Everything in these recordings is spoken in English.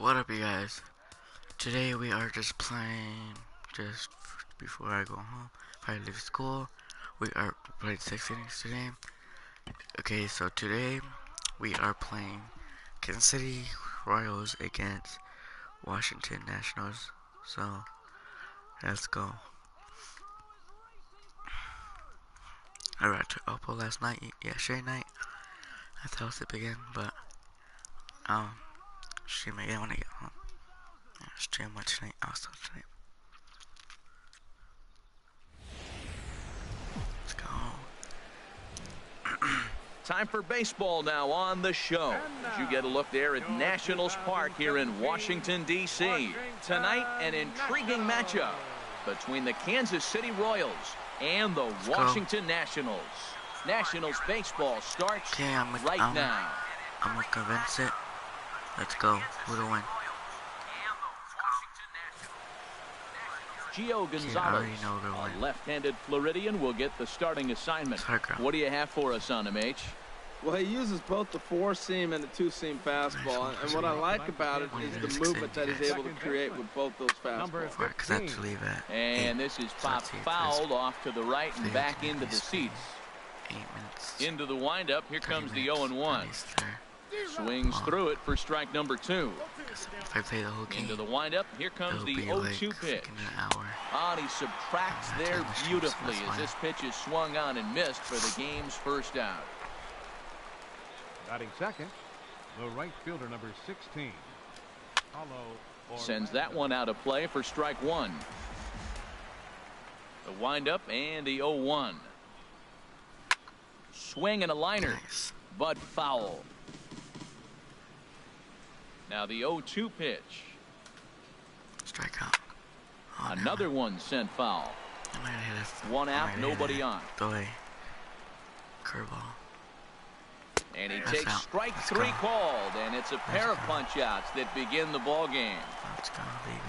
What up, you guys? Today we are just playing, just before I go home, if I leave school, we are playing 6 innings today. Okay, so today we are playing Kansas City Royals against Washington Nationals. So, let's go. I read to Oppo last night, yesterday night. I thought I was sleep again, but stream again when I get home. Stream much tonight, also tonight. Let's go. Time for baseball now on the show. As you get a look there at Nationals Park here in Washington, D.C. Tonight, an intriguing matchup between the Kansas City Royals and the Washington Nationals. Nationals baseball starts right now. I'm gonna convince it. Let's go. Who to win? Gio Gonzalez, a left-handed Floridian, will get the starting assignment. What do you have for us on him, H? Well, he uses both the four-seam and the two-seam fastball, and what I like about it is the movement that he's able to create with both those fastballs. And this is popped fouled off to the right and back into the seats. 8 minutes. Into the windup. Here comes the 0-1. Swings through it for strike number 2. If I play the whole game, into the windup. Here comes the 0-2 pitch. And he subtracts there beautifully as this pitch is swung on and missed for the game's first out. Batting second, the right fielder, number 16. Sends that one out of play for strike 1. The windup and the 0-1. Swing and a liner, but foul. Now the 0-2 pitch. Strike out. Another one sent foul. One out, nobody on. Curveball. And he takes strike 3 called, and it's a pair of punch-outs that begin the ball game.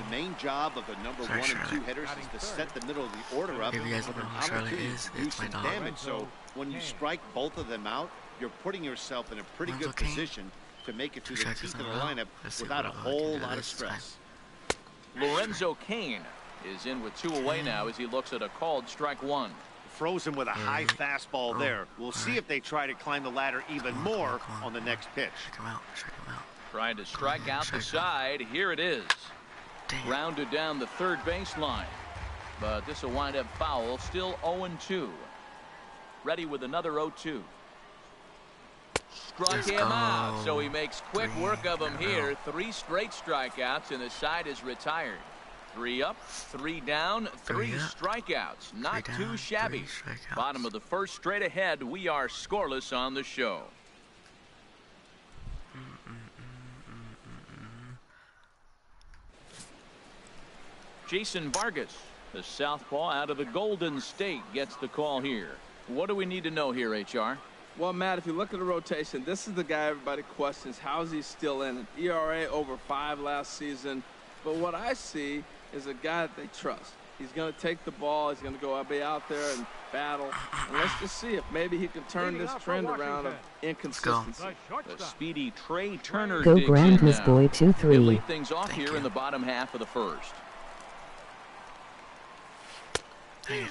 The main job of the number 1 and 2 hitters is to set the middle of the order up with an opportunity to do some damage. So when you strike both of them out, you're putting yourself in a pretty good position to make it to the teeth of the lineup without a whole lot of stress. Lorenzo Cain is in with 2 away now as he looks at a called strike 1. Frozen with a high fastball there. We'll see if they try to climb the ladder even more on the next pitch. Trying to strike out the side. Here it is. Rounded down the third baseline. But this will wind up foul. Still 0-2. Ready with another 0-2. Struck him out. So he makes quick work of him here. 3 straight strikeouts and the side is retired. 3 up, 3 down, 3 strikeouts. Not too shabby. Bottom of the first, straight ahead. We are scoreless on the show. Jason Vargas, the southpaw out of the Golden State, gets the call here. What do we need to know here, HR? Well, Matt, if you look at the rotation, this is the guy everybody questions. How is he still in it? ERA over 5 last season. But what I see is a guy that they trust. He's going to take the ball. He's going to go be out there and battle. And let's just see if maybe he can turn this trend around of inconsistency. The speedy Trey Turner go digs Grand in Miss now. Boy 2-3. He'll lead things off here in the bottom half of the first.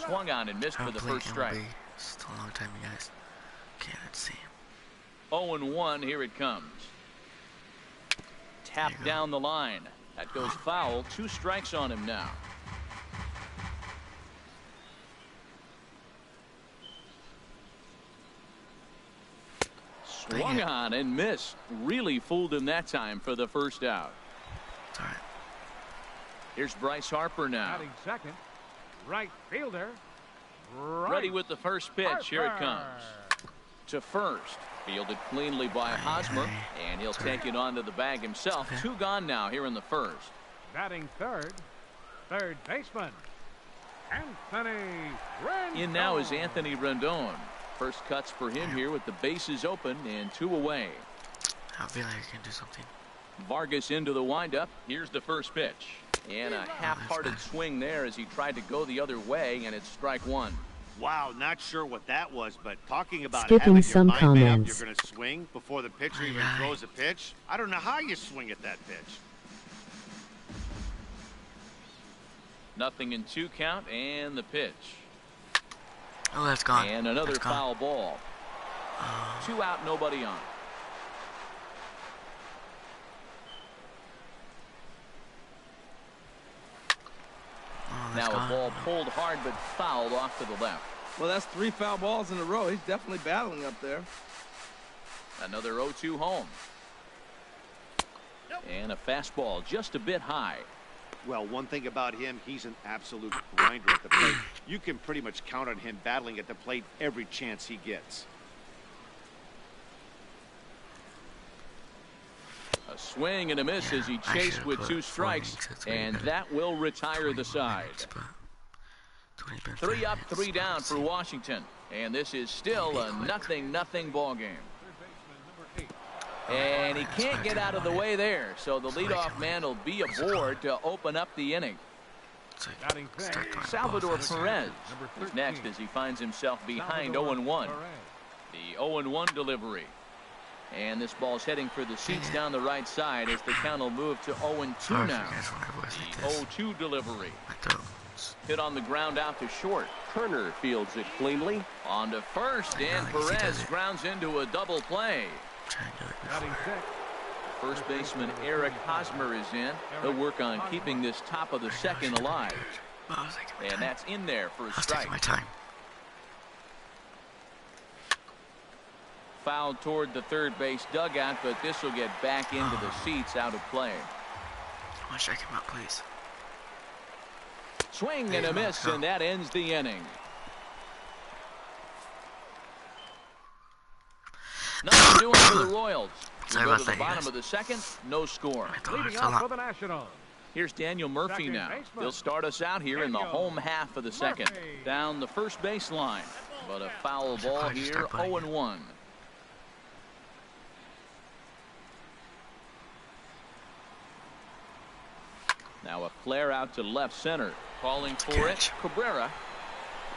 Swung on and missed for the first strike. Still a long time, you guys. Okay, let's see. 0-1, here it comes. Tapped down the line. That goes foul. 2 strikes on him now. Swung on and missed. Really fooled him that time for the first out. All right. Here's Bryce Harper now. Batting second, right fielder. Ready with the first pitch. Here it comes. To first. Fielded cleanly by Hosmer, and he'll take it onto the bag himself. 2 gone now here in the first. Batting third baseman, Anthony Rendon. In now is Anthony Rendon. First cuts for him here with the bases open and 2 away. I feel like I can do something. Vargas into the windup. Here's the first pitch. And a half-hearted swing there as he tried to go the other way, and it's strike 1. Wow, not sure what that was, but talking about skipping having some your mind made up comments. you're going to swing before the pitcher even throws a pitch. I don't know how you swing at that pitch. 0-2 count, and the pitch. Oh, that's gone. And another That's gone. foul ball. 2 out, nobody on. Now a ball pulled hard but fouled off to the left. Well, that's 3 foul balls in a row. He's definitely battling up there. Another 0-2 home. And a fastball just a bit high. Well, one thing about him, he's an absolute grinder at the plate. You can pretty much count on him battling at the plate every chance he gets. A swing and a miss as he chased with 2 strikes, and that will retire the side. 3 up, 3 down for Washington, and this is still a 0-0 ball game. And he can't get out of the way there, so the leadoff man will be aboard to open up the inning. Salvador Perez is next as he finds himself behind 0-1. The 0-1 delivery. And this ball's heading for the seats down the right side as the count will move to 0-2 now. The 0-2 delivery. Hit on the ground out to short. Turner fields it cleanly. On to first, and Perez grounds into a double play. First baseman Eric Hosmer is in. He'll work on keeping this top of the second alive. And that's in there for a strike. Fouled toward the third base dugout, but this will get back into the seats out of play. I want to check him out, please. Swing and a miss, and that ends the inning. Nothing doing for the Royals. We go to the bottom of the second, no score. Leading off for the Nationals. Here's Daniel Murphy now. He'll start us out here in the home half of the second. Down the first baseline, but a foul ball here, 0-1. Now a flare out to left center. Calling for it, Cabrera.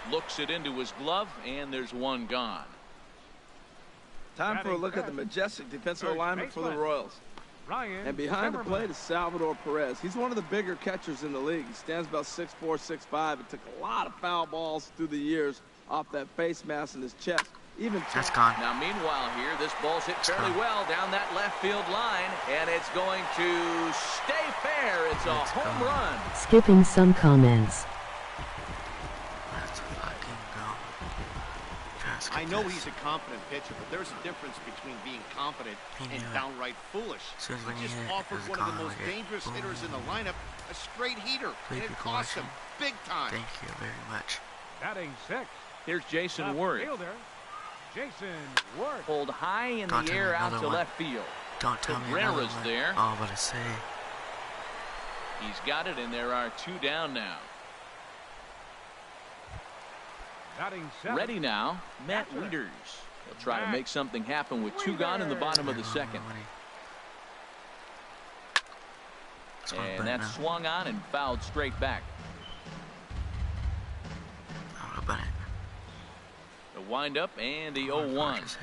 Looks it into his glove, and there's one gone. Time for a look at the majestic defensive alignment for the Royals. And behind the plate is Salvador Perez. He's one of the bigger catchers in the league. He stands about 6'4", 6'5". It took a lot of foul balls through the years off that face mask in his chest. That's gone. Now, meanwhile here, this ball's hit fairly well down that left field line, and it's going to stay fair. It's a home run. Skipping some comments. Let's fucking go. I know he's a confident pitcher, but there's a difference between being confident and downright foolish. He just offered one of the most dangerous hitters in the lineup a straight heater, and it cost him big time. Thank you very much. Batting 6. Here's Jason Worth. Jason Worth. Pulled high in the air out to left field. Don't tell me Cabrera's there. Oh, what I say. He's got it, and there are 2 down now. Ready now, Matt Wieters. He'll try to make something happen with 2 gone in the bottom of the second. And that's swung on and fouled straight back. The windup and the 0-1.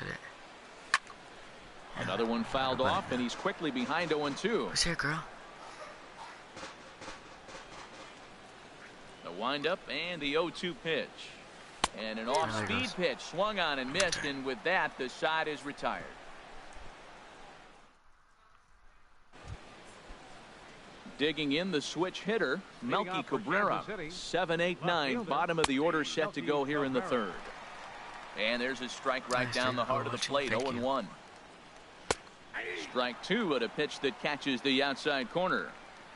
Another one fouled off, and he's quickly behind 0-2. Who's here, girl? The windup and the 0-2 pitch. And an off-speed pitch swung on and missed, and with that, the side is retired. Digging in the switch hitter, Melky Cabrera. 7-8-9, bottom of the order set to go here in the third. And there's a strike right down the heart of the plate, 0-1. Strike 2 at a pitch that catches the outside corner.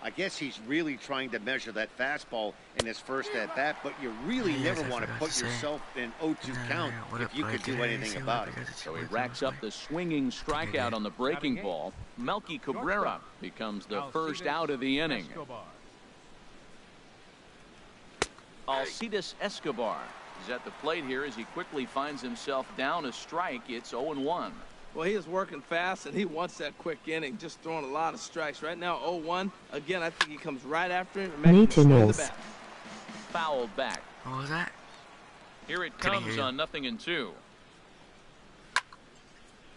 I guess he's really trying to measure that fastball in his first at-bat, but you really never want to put yourself in 0-2 count if you could do anything about it. So he racks up the swinging strikeout on the breaking ball. Melky Cabrera becomes the first out of the inning. Alcides Escobar is at the plate here as he quickly finds himself down a strike. It's 0-1. Well, he is working fast, and he wants that quick inning, just throwing a lot of strikes. Right now, 0-1. Again, I think he comes right after him and makes him swing the bat. Fouled back. What was that? Here it comes on 0-2.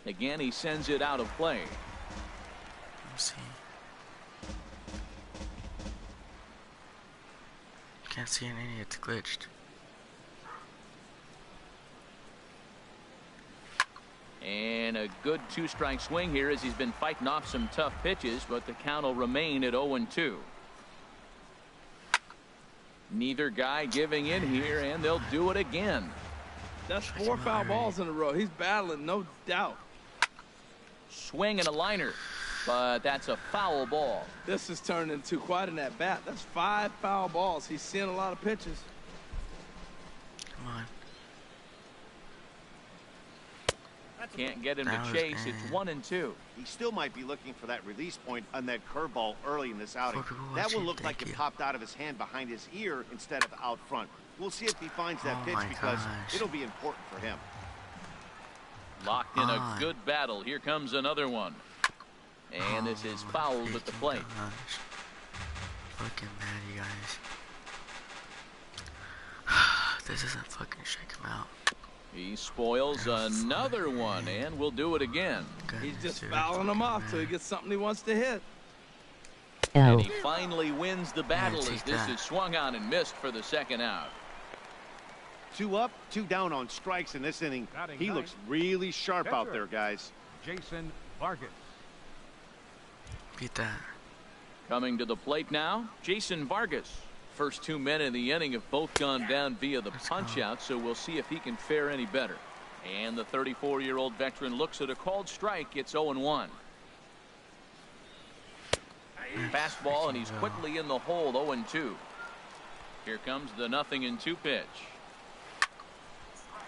Again, he sends it out of play. Let's see. Can't see any, it's glitched. And a good two-strike swing here as he's been fighting off some tough pitches, but the count will remain at 0-2. Neither guy giving in here, and they'll do it again. That's 4 foul balls in a row. He's battling, no doubt. Swing and a liner, but that's a foul ball. This has turned into quite an at-bat. That's 5 foul balls. He's seeing a lot of pitches. Come on. Can't get him to chase. It's 1-2. He still might be looking for that release point on that curveball early in this outing. That will look like it popped out of his hand behind his ear instead of out front. We'll see if he finds that pitch because it'll be important for him. Locked in a good battle. Here comes another one. And this is fouled at the plate. Fucking mad, you guys. This isn't fucking shake him out. He spoils another one, and we'll do it again. He's just fouling him off till he gets something he wants to hit. And he finally wins the battle as this is swung on and missed for the second out. 2 up, 2 down on strikes in this inning. He looks really sharp out there, guys. Jason Vargas. Beat that. Coming to the plate now, Jason Vargas. First 2 men in the inning have both gone down via the punch-out, so we'll see if he can fare any better. And the 34-year-old veteran looks at a called strike. It's 0-1. Fastball, and he's quickly in the hole, 0-2. Here comes the 0-2 pitch.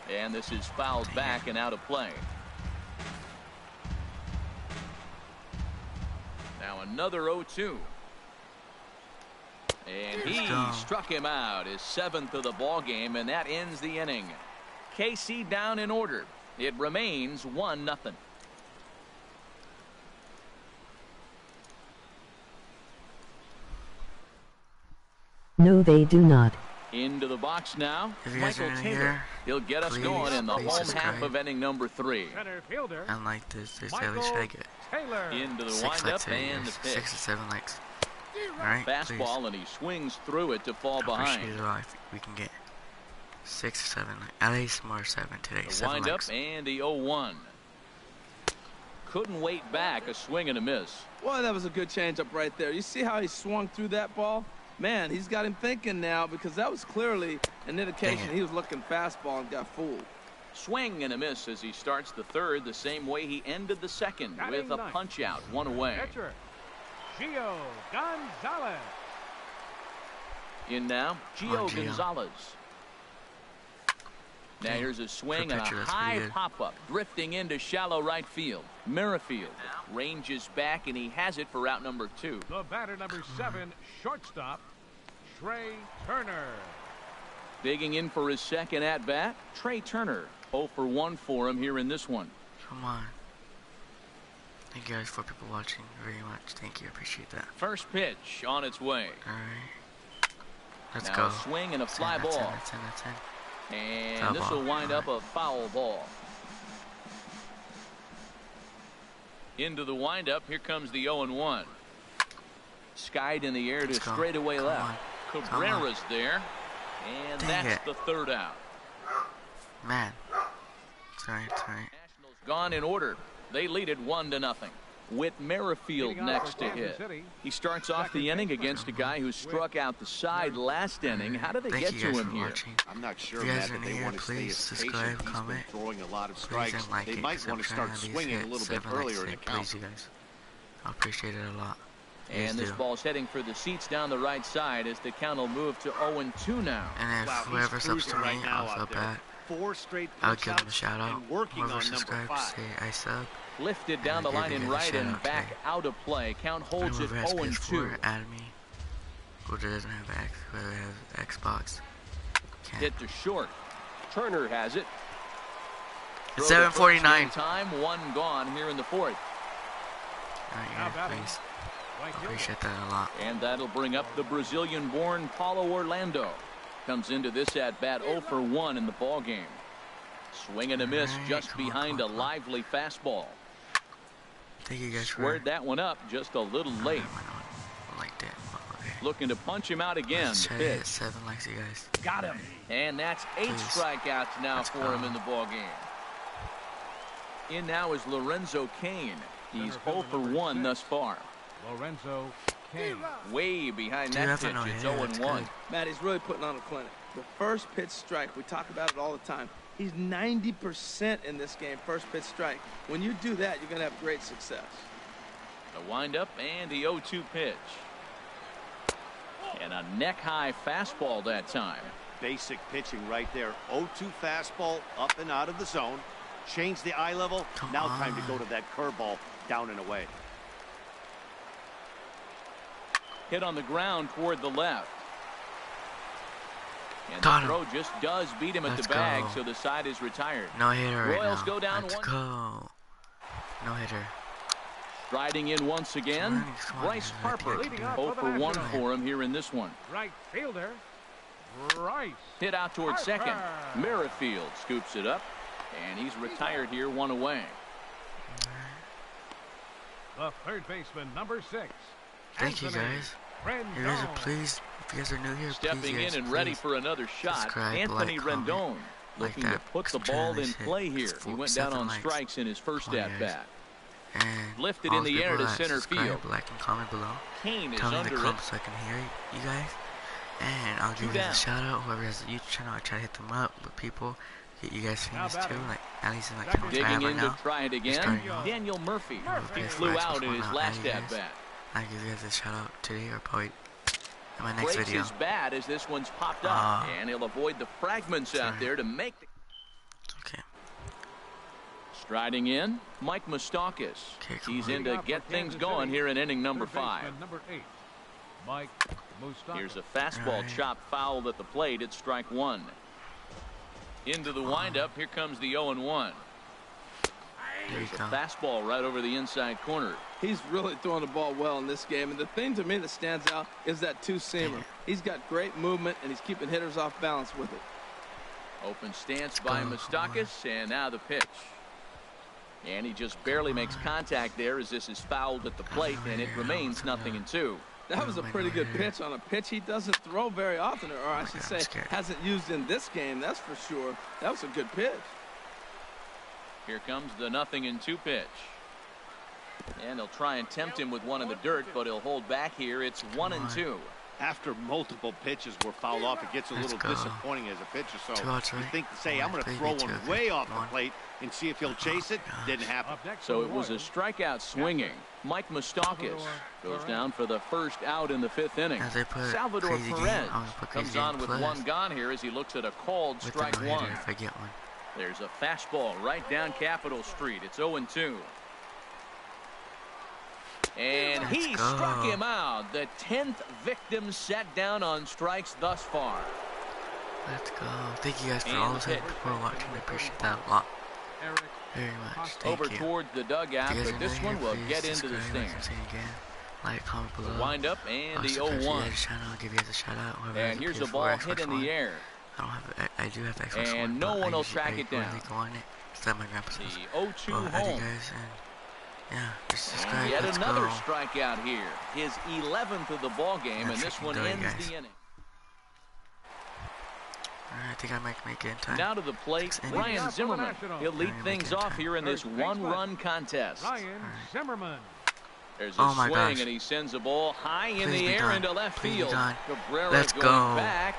And this is fouled back and out of play. Now another 0-2. And he struck him out, his 7th of the ball game, and that ends the inning. KC down in order. It remains 1-0. No, they do not. Into the box now, Michael Taylor. He'll get us going in the home half of inning number 3. And like this, they say we should get into the windup and the pitch. 6 to 7 likes. Alright, fastball, please. and he swings through it to fall behind. Appreciate it a lot if we can get 6 or 7, at least more 7 today. The 7 windup likes. and the 0-1. Couldn't wait back, a swing and a miss. Boy, that was a good changeup right there. You see how he swung through that ball? Man, he's got him thinking now because that was clearly an indication he was looking fastball and got fooled. Swing and a miss as he starts the 3rd the same way he ended the 2nd with a punch-out, 1 away. Gio Gonzalez. In now, Gio Gonzalez. Now here's a swing and a high pop-up, drifting into shallow right field. Merrifield ranges back, and he has it for out number 2. The batter number 7, shortstop, Trey Turner. Digging in for his 2nd at-bat, Trey Turner. 0 for 1 for him here in this one. Come on. Thank you guys for people watching very much. Thank you. Appreciate that. First pitch on its way. Alright. Let's now go. A swing and a fly ball. That's in. And this will wind up a foul ball. Into the windup. Here comes the 0-1. Skied in the air to straightaway left. Cabrera's there. And that's the 3rd out. Man. Sorry. Nationals gone in order. They lead it 1-0. With Merrifield next to hit. He starts off the inning against a guy who struck out the side last inning. How did they get to him here? I'm not sure, Matt, that they want to stay as patient. He's been throwing a lot of strikes. They might want to start swinging a little bit earlier in the count. Please, you guys. I appreciate it a lot. And this ball's heading for the seats down the right side as the count will move to 0-2 now. And if whoever subs to me, I'll sub back. 4 straight I'll give them a shout out. Whoever subscribes, say I sub. Lifted down the line in right and back out of play. Count holds it 0-2. Add me. Who doesn't have X? Whoever has Xbox. Hit to short. Turner has it. It's 7:49. Time, 1 gone here in the 4th. Please. Appreciate that a lot. And that'll bring up the Brazilian-born Paulo Orlando. Comes into this at-bat 0 for 1 in the ball game. Swing and a miss just behind a lively fastball. Thank you guys Squared that one up just a little late. Like that. Okay. Looking to punch him out again. Let's try to hit 7 likes, you guys. Got him. And that's 8 strikeouts now for him in the ball game. In now is Lorenzo Cain. He's 0 for 1 thus far. Lorenzo Cain. Way behind that pitch. It's 0-1. Matt, he's really putting on a clinic. The first pitch strike, we talk about it all the time. He's 90% in this game, first pitch strike. When you do that, you're going to have great success. The windup and the 0-2 pitch. And a neck-high fastball that time. Basic pitching right there. 0-2 fastball up and out of the zone. Change the eye level. Now time to go to that curveball down and away. Hit on the ground toward the left. And Got the throw just does beat him at the bag, so the side is retired. No hitter right Royals now. go down Let's 1. go. No hitter. Striding in once again, Bryce Harper. 0 for 1 for him here in this one. Right fielder, Bryce. Hit out toward second. Merrifield scoops it up, and he's retired here, 1 away. The third baseman, number 6. Thank you guys. You guys are please, if you guys are new here, Stepping please, in and ready for another shot, Anthony Rendon looking to put the ball in play here. He went down on strikes in his first at-bat. And lifted in the air to center field. Like and comment below. Cain is Tell me in under the it. comments so I can hear you guys. And I'll give you guys a shout out. Whoever has a YouTube channel, I try to hit them up with people. Get you guys famous too. Like at least in like channels I have Digging right in now. to try it again. Daniel Murphy. He flew out in his last at-bat. I'll give you guys a shout out today or probably in my next Breaks video. his bat as this one's popped up. And he'll avoid the fragments out there to make the... Okay. Striding in, Mike Moustakas. He's in to get things going here in inning number 5. Number 8, Mike Moustakas. Here's a fastball chopped foul at the plate. It's strike 1. Into the windup. Here comes the 0-1. There's a fastball right over the inside corner. He's really throwing the ball well in this game. And the thing to me that stands out is that two-seamer. He's got great movement, and he's keeping hitters off balance with it. Open stance by Moustakas, and now the pitch. And he just barely makes contact there as this is fouled at the plate, and it remains 0-2. That was a pretty good pitch on a pitch he doesn't throw very often, or I should say hasn't used in this game, that's for sure. That was a good pitch. Here comes the 0-2 pitch. And they'll try and tempt him with one in the dirt, but he'll hold back here. It's 1-2. After multiple pitches were fouled off, it gets a little disappointing as a pitcher. So you think to say, I'm going to throw one way off the plate and see if he'll chase it. Didn't happen. So it was a strikeout swinging. Mike Moustakas goes down for the first out in the 5th inning. Salvador Perez comes on with 1 gone here as he looks at a called strike 1. If I get one. There's a fastball right down Capitol Street. It's 0-2. And he struck him out. The 10th victim set down on strikes thus far. Let's go. Thank you guys for all the people who are watching. I appreciate that a lot. Very much. Thank Over you. towards the dugout, but this one will get into the stands. Like, comment below. Wind up and the 0-1. I'll give you guys a shout out. And here's a ball hit in the air. I do have Xbox One, and no one will track it down. Go on it. It's that my grandpa's house. The 0-2 home. I do guys, and yeah, just subscribe. Yet Let's another go. strikeout here. His 11th of the ball game, and this one ends the inning. I think I might make it in time. Now to the plate, Ryan Zimmerman. He'll lead things off here in this one-run contest. Ryan Zimmerman. There's a swing, and he sends a ball high in the air into left field. Cabrera going back.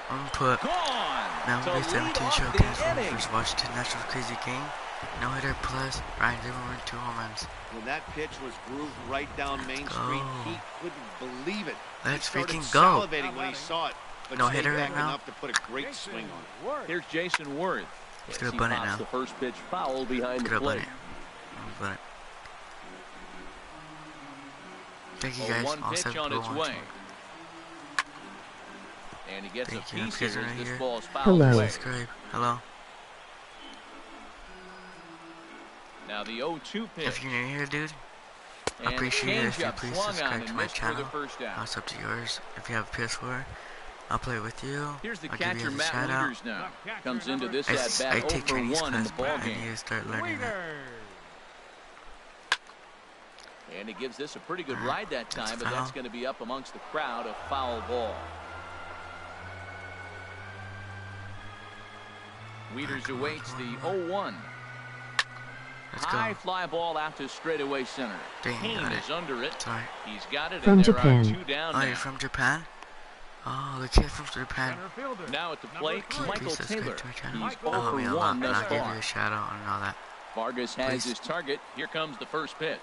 I'm gonna put Mlb17 showcase on the first Washington Nationals crazy game. No hitter plus Ryan Zimmerman 2 home runs. When that pitch was grooved right down Main Street, he couldn't believe it. Let's freaking He go. started salivating when he saw it, but No stayed hitter back right now. enough to put a great swing on it. Here's Jason Worth. He's gonna bunt it now. The first pitch foul behind the plate. Thank you guys. One pitch on its way. And he gets a piece as this ball is fouled away. Subscribe. Hello. Now the 0-2 pitch. If you're new here, dude, I appreciate it if you please subscribe to my channel. It's up to yours. If you have a PS4, I'll play with you. Here's the I'll catcher, give you a Matt shout out. Leaders now. Comes into this I at-bat take 0 for Chinese 1 in the class, but ball I game. need to start learning that. And he gives this a pretty good ride that time, but that's going to be up amongst the crowd, a foul ball. Wieters awaits the 0-1. High fly ball out to straightaway center. Kane is under it. Sorry. He's got it, From and there Japan. are 2 down now. Oh, you're from Japan? Oh, the kid from Japan. Now at the plate, Michael Taylor. He's Oh, 0 me a for lot, 1 and thus I'll give far. you a shout out and all that. Vargas has his target. Here comes the first pitch.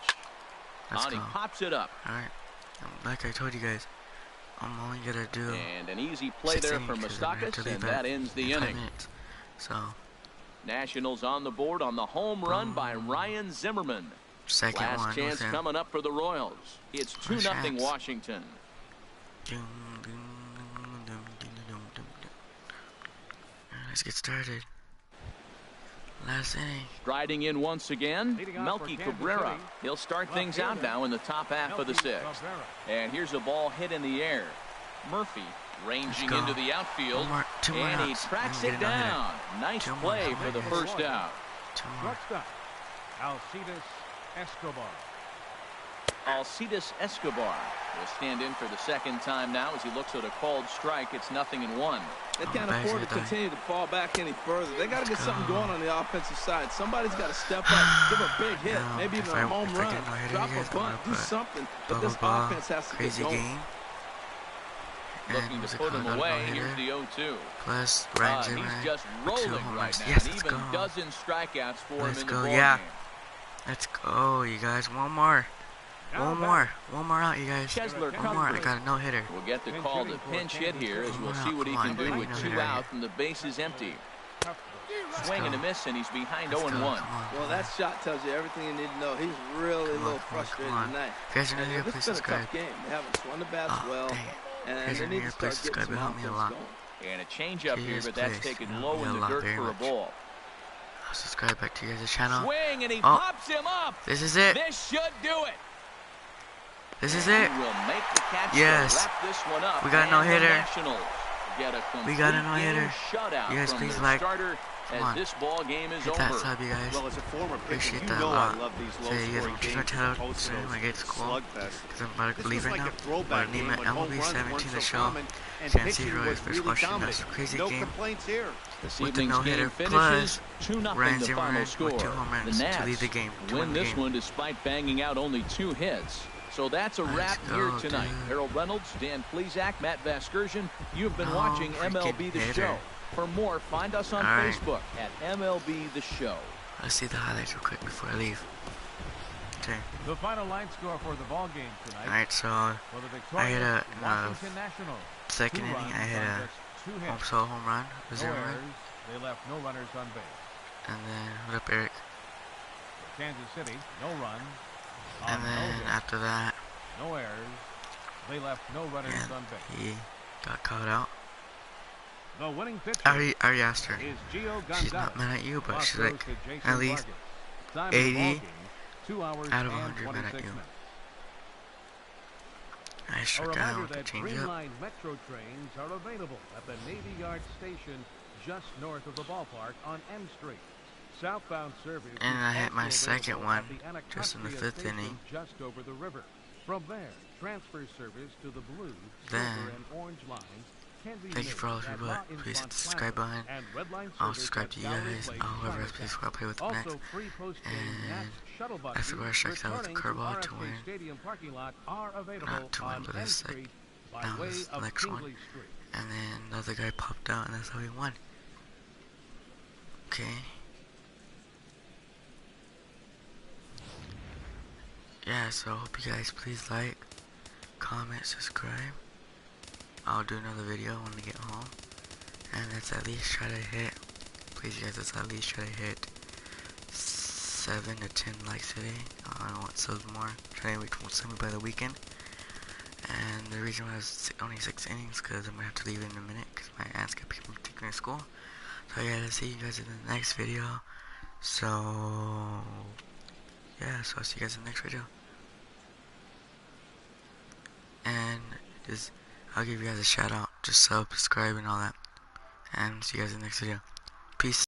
Let's He go. pops it up. Alright. Like I told you guys, I'm only gonna do And an easy play there for Moustakas, and that ends the inning. So, Nationals on the board on the home run by Ryan Zimmerman. second Last one. chance coming up for the Royals. It's 2-0 Washington. Let's get started. Last inning. Striding in once again, Melky Cabrera. He'll start things out now in the top half of the 6th. And here's a ball hit in the air. Murphy ranging into the outfield, and he tracks it down. Nice play for the first out. Alcides Escobar will stand in for the second time now as he looks at a called strike. It's 0-1. They can't afford to continue to fall back any further. They got to get something going on the offensive side. Somebody's got to step up, give a big hit, maybe even a home run, drop a bunt, do something. But this offense has to get going. Looking to put him away. Here's the 0-2. Plus, he's just rolling right now. Yes, and even dozen strikeouts for him in the ball yeah. game. Let's go, you guys. One more. One more out, you guys. One more. I got a no-hitter. We'll get the call to pinch hit here as we'll see what he can do with 2 out and the base is empty. Swing and a miss, and he's behind 0-1. Well, that shot tells you everything you need to know. He's really a little frustrated tonight. If you guys are new here, please subscribe. It's been a tough game. They haven't swung the bats well. And they need to start getting some offense going. And a changeup here, but that's taken low in the dirt for a ball. I'll subscribe back to you guys' channel. Swing, and he pops him up. This is it. This should do it. This is it. Will make the catch. Yes. Wrap this one up. We got a no-hitter. We got a no-hitter. You guys please like. As this ball game is hit over. that sub, you guys. Well, as a former pitcher, Appreciate you that know a lot. I love these So you guys low-scoring want to games. tell soon when I get to school, because I'm about to leave right now. But But name it Mlb17 the show. Can't see Roy's first watching this crazy game This with the evening's no-hitter game plus finishes 2-0 Ryan the Zimmerman final with score. 2 home runs The to lead the game. Nats win this one despite banging out only 2 hits. So that's a wrap here tonight. Dude. Harold Reynolds, Dan Plesac, Matt Vasgersian. You've been watching MLB The Show. For more, find us on Facebook at MLB The Show. Let's see the highlights real quick before I leave. Okay. The final line score for the ball game tonight. Alright, so I hit a second inning. I hit a home run, No errors. They left no runners on base. and then what up, Eric? Kansas City, no runs. And then after that, no errors. They left no runners on base. he got caught out. The winning pitcher I already asked her. is Gio Gonzalez. She's not mad at you, but she's Cross like, goes to Jason at least Vargas. Time of the 80 ball game, 2 hours out of and 100 mad at 26 you. minutes. I A struck out reminder with the that change up. Greenline Metro trains are available at the Navy Yard station just north of the ballpark on M Street. Southbound service And I hit is my also second available one at the just in the Anacostia 5th station inning. just over the river. From there, transfer service to the blue, Then, silver, and orange lines can be thank you for all of made your at butt. La Please hit Infant the subscribe Plaza button. and Red Line I'll service subscribe at to you Gallery guys. Place, Whoever else Chinatown. plays for, I'll play with them next. Also, free post-game And Nats shuttle I buses forgot I struck out with the returning to curveball to RFK win. Stadium parking lot are available Not to win, on but M it's like, Street by that way was the of next one. Kingsley Street. And then the other guy popped out, and that's how he won. Okay. Yeah, so I hope you guys please like, comment, subscribe. I'll do another video when I get home. And let's at least try to hit, please you guys, let's at least try to hit 7 to 10 likes today. I want subs more. Try to reach 170 by the weekend. And the reason why it's only 6 innings because I'm going to have to leave in a minute because my aunt's got people taking to school. So I gotta see you guys in the next video. So yeah, so I'll see you guys in the next video. And just I'll give you guys a shout out. Just subscribe and all that. And see you guys in the next video. Peace.